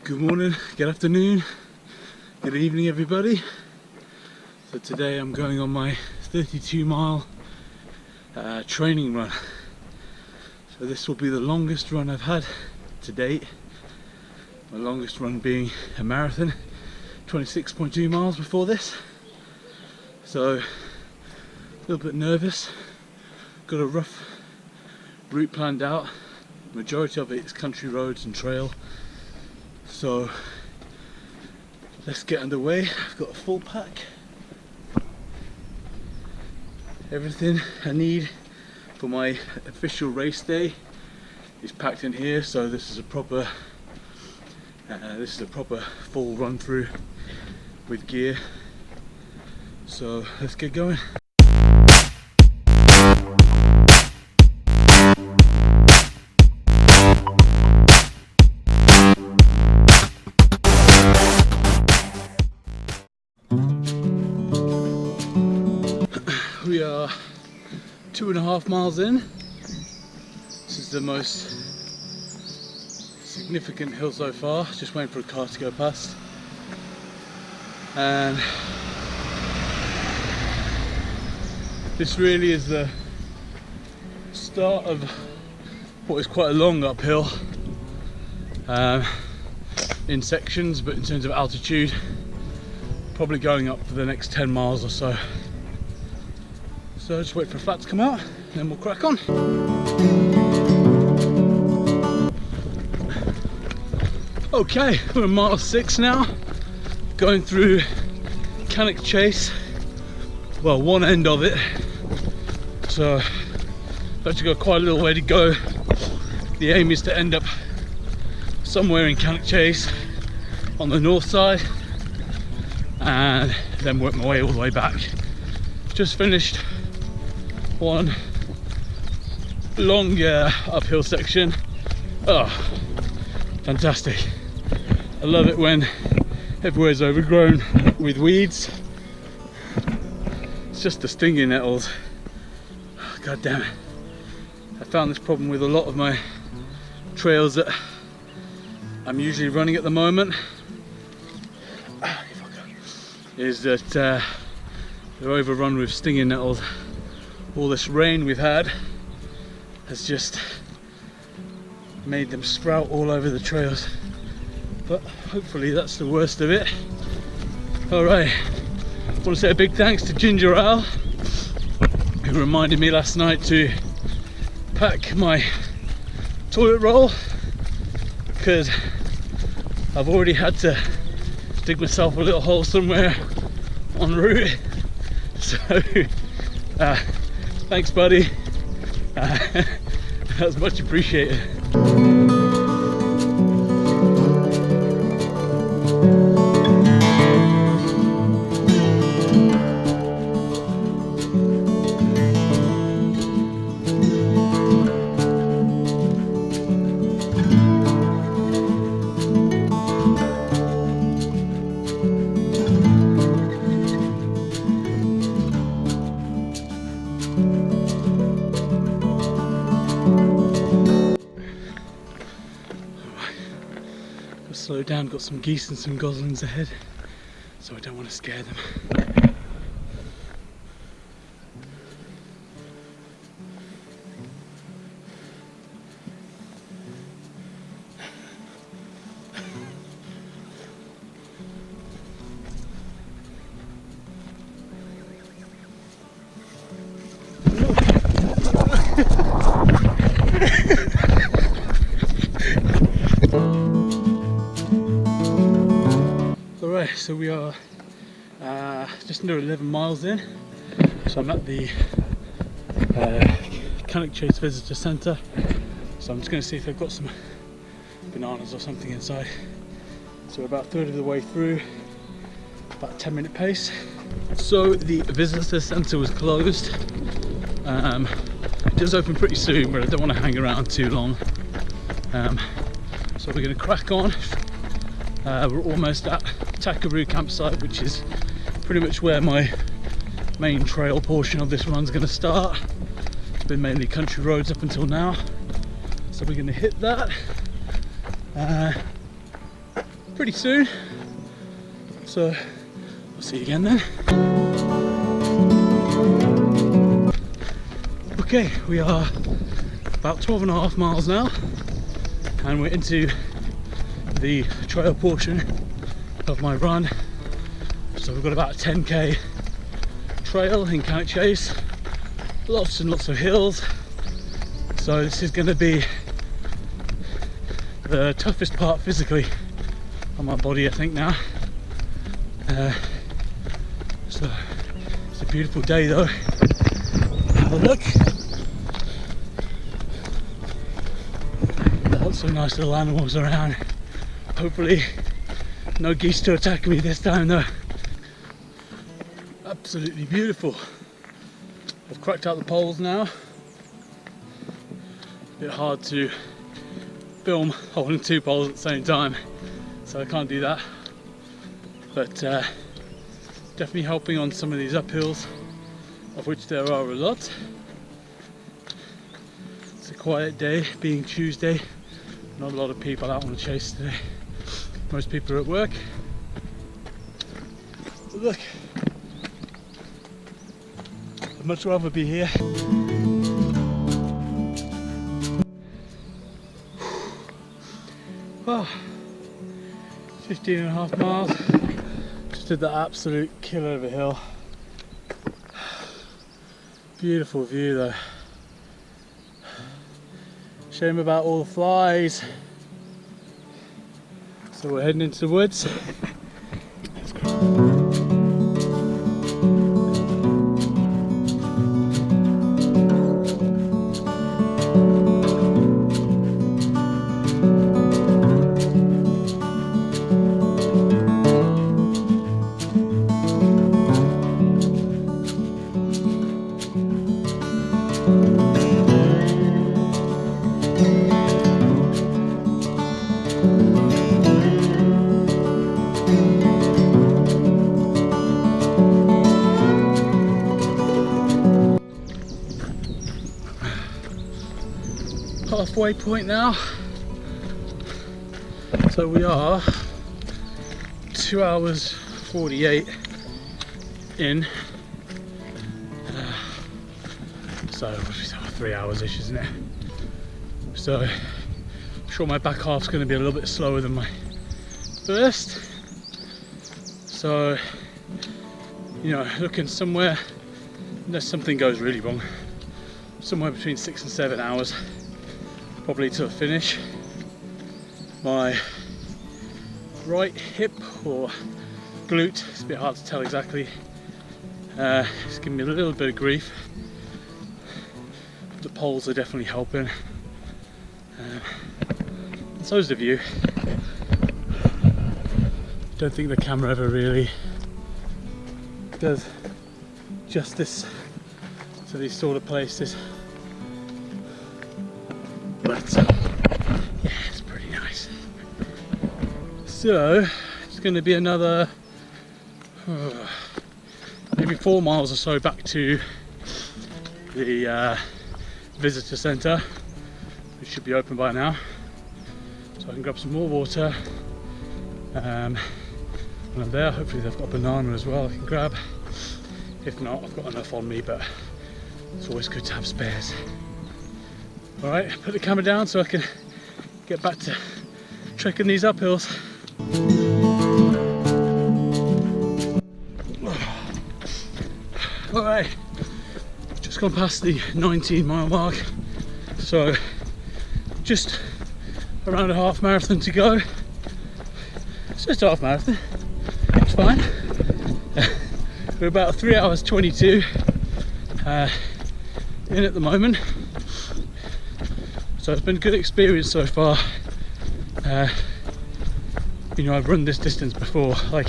Good morning, good afternoon, good evening everybody. So today I'm going on my 32-mile training run. So this will be the longest run I've had to date. My longest run being a marathon, 26.2 miles before this. So a little bit nervous, got a rough route planned out. Majority of it is country roads and trail. So let's get underway. I've got a full pack. Everything I need for my official race day is packed in here. So this is a proper full run through with gear. So let's get going. We are 2.5 miles in. This is the most significant hill so far. Just waiting for a car to go past. And this really is the start of what is quite a long uphill in sections, but in terms of altitude, probably going up for the next 10 miles or so. So just wait for a flat to come out, and then we'll crack on. Okay, we're at mile 6 now, going through Cannock Chase. Well, one end of it. So I've actually got quite a little way to go. The aim is to end up somewhere in Cannock Chase on the north side, and then work my way all the way back. Just finished one long uphill section. Oh, fantastic. I love it when everywhere's overgrown with weeds. It's just the stinging nettles. God damn it. I found this problem with a lot of my trails that I'm usually running at the moment, is that they're overrun with stinging nettles. All this rain we've had has just made them sprout all over the trails, but hopefully that's the worst of it. Alright, I want to say a big thanks to Ginger Ale, who reminded me last night to pack my toilet roll, because I've already had to dig myself a little hole somewhere en route. So thanks buddy, that's much appreciated. Slow down, got some geese and some goslings ahead, so I don't want to scare them. Alright, so we are just under 11 miles in. So I'm at the Cannock Chase Visitor Centre. So I'm just going to see if they've got some bananas or something inside. So we're about a third of the way through, about 10-minute pace. So the Visitor Centre was closed. It does open pretty soon, but I don't want to hang around too long. So we're going to crack on. We're almost at Takaroo campsite, which is pretty much where my main trail portion of this run's going to start. It's been mainly country roads up until now, so we're going to hit that. pretty soon. So I'll see you again then. Okay, we are about 12.5 miles now, and we're into the trail portion of my run. So we've got about a 10k trail in Cannock Chase, lots and lots of hills. So this is going to be the toughest part physically on my body, I think, now. So it's a beautiful day though. Have a look. Lots of nice little animals around. Hopefully no geese to attack me this time though. Absolutely beautiful. I've cracked out the poles now. A bit hard to film holding 2 poles at the same time, so I can't do that. But definitely helping on some of these uphills, of which there are a lot. It's a quiet day, being Tuesday. Not a lot of people out on the chase today. Most people are at work. But look, I'd much rather be here. Oh, 15.5 miles. Just did that absolute killer of a hill. Beautiful view though. Shame about all the flies. So we're heading into the woods. Let's go. Halfway point now, so we are 2 hours 48 in, so 3 hours ish, isn't it? So I'm sure my back half's going to be a little bit slower than my first, so you know, looking somewhere, unless something goes really wrong, somewhere between 6 and 7 hours probably to a finish. My right hip or glute, it's a bit hard to tell exactly, it's giving me a little bit of grief. The poles are definitely helping, and so is the view. Don't think the camera ever really does justice to these sort of places. But yeah, it's pretty nice. So it's going to be another maybe 4 miles or so back to the visitor centre, which should be open by now, so I can grab some more water. When I'm there, hopefully they've got a banana as well I can grab. If not, I've got enough on me, but it's always good to have spares. Alright, put the camera down so I can get back to trekking these uphills. Alright, just gone past the 19-mile mark, so just around a half marathon to go. It's just a half marathon, it's fine. We're about 3 hours 22 in at the moment. So it's been a good experience so far. You know, I've run this distance before, like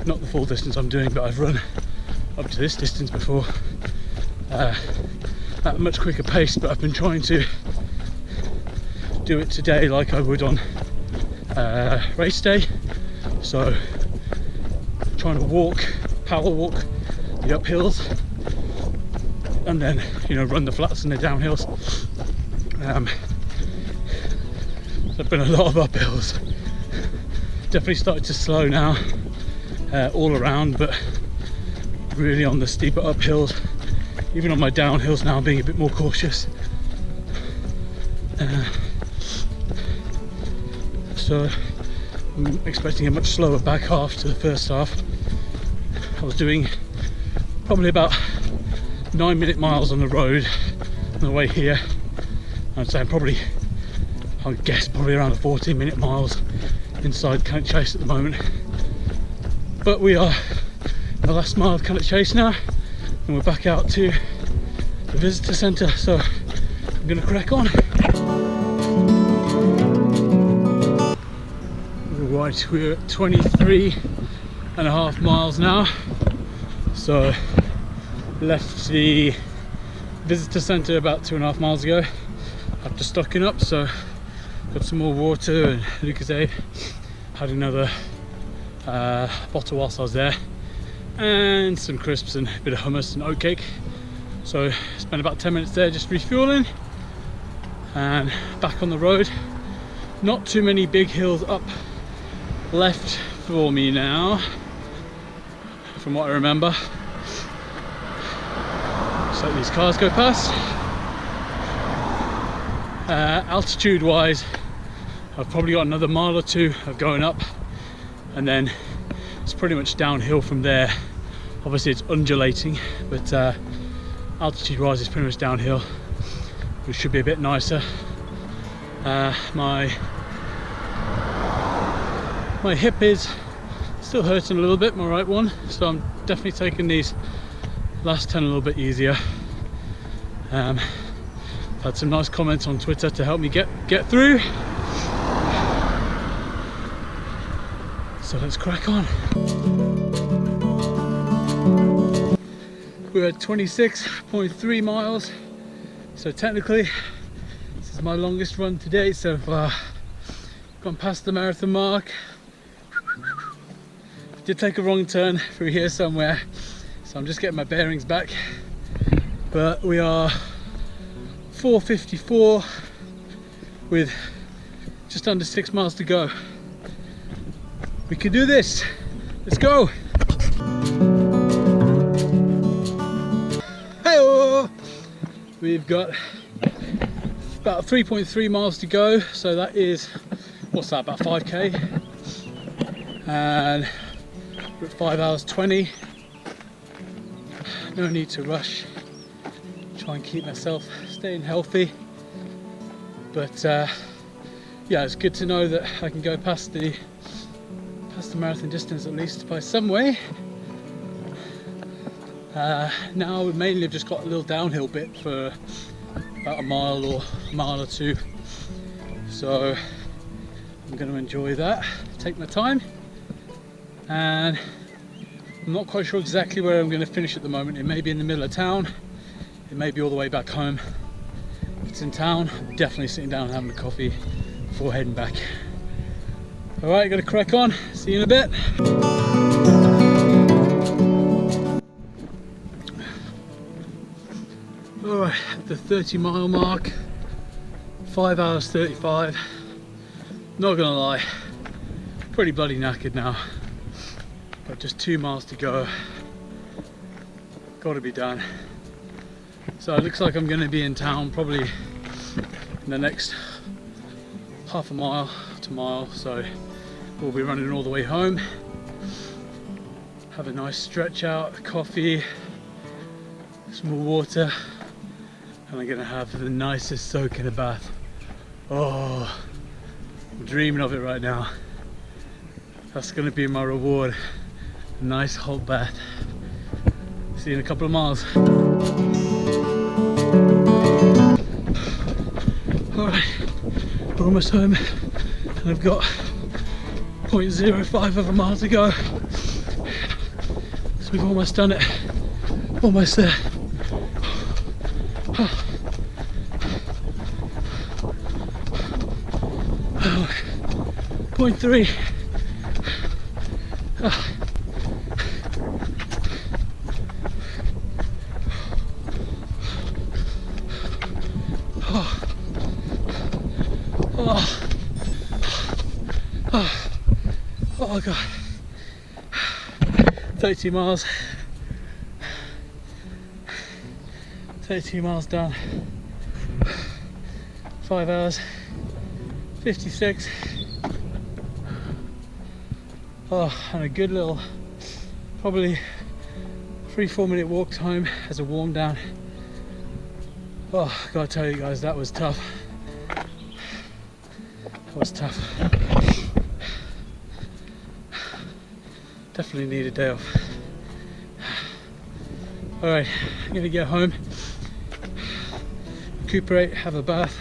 not the full distance I'm doing, but I've run up to this distance before at a much quicker pace, but I've been trying to do it today like I would on race day. So trying to power walk the uphills, and then, you know, run the flats and the downhills. There's been a lot of uphills, definitely started to slow now, all around, but really on the steeper uphills, even on my downhills now, I'm being a bit more cautious. So I'm expecting a much slower back half to the first half. I was doing probably about 9-minute miles on the road on the way here. I'd say I would guess probably around the 14-minute miles inside Cannock Chase at the moment. But we are in the last mile of Cannock Chase now, and we're back out to the visitor centre, so I'm going to crack on. Right, we're at 23.5 miles now, so left the visitor centre about 2.5 miles ago after stocking up, so got some more water and Lucozade, had another bottle whilst I was there, and some crisps and a bit of hummus and oatcake. So spent about 10 minutes there just refueling and back on the road. Not too many big hills up left for me now from what I remember. Just let these cars go past. Altitude wise, I've probably got another mile or two of going up, and then it's pretty much downhill from there. Obviously it's undulating, but altitude wise it's pretty much downhill, which should be a bit nicer. My hip is still hurting a little bit, my right one, so I'm definitely taking these last 10 a little bit easier. I've had some nice comments on Twitter to help me get through. So let's crack on. We're at 26.3 miles, so technically this is my longest run to date so far. Gone past the marathon mark. Did take a wrong turn through here somewhere, so I'm just getting my bearings back, but we are 4:54 with just under 6 miles to go. We can do this. Let's go. Hey-oh! We've got about 3.3 miles to go, so that is, what's that, about 5k, and we're at 5 hours 20. No need to rush. Try and keep myself staying healthy, but yeah, it's good to know that I can go past the marathon distance at least by some way. Now we mainly have just got a little downhill bit for about a mile or two, so I'm going to enjoy that, take my time, and I'm not quite sure exactly where I'm going to finish at the moment. It may be in the middle of town, it may be all the way back home. If it's in town, I'm definitely sitting down and having a coffee before heading back. Alright, gotta crack on, see you in a bit. Alright, at the 30-mile mark, 5 hours 35. Not gonna lie, pretty bloody knackered now. But just 2 miles to go. Gotta be done. So it looks like I'm gonna be in town probably in the next half a mile to mile, so we'll be running all the way home. Have a nice stretch out, coffee, some more water, and I'm gonna have the nicest soak in a bath. Oh, I'm dreaming of it right now. That's gonna be my reward. A nice hot bath. See you in a couple of miles. Alright, we're almost home, and I've got 0.05 of a mile to go. So we've almost done it. Almost there. 0.3. Oh god. 32 miles. 32 miles done. 5 hours 56. Oh, and a good little, probably 3-4 minute walk time as a warm down. Oh, I gotta tell you guys, that was tough. That was tough. Definitely need a day off. Alright, I'm gonna get home, recuperate, have a bath,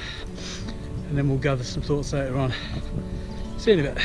and then we'll gather some thoughts later on. See you in a bit.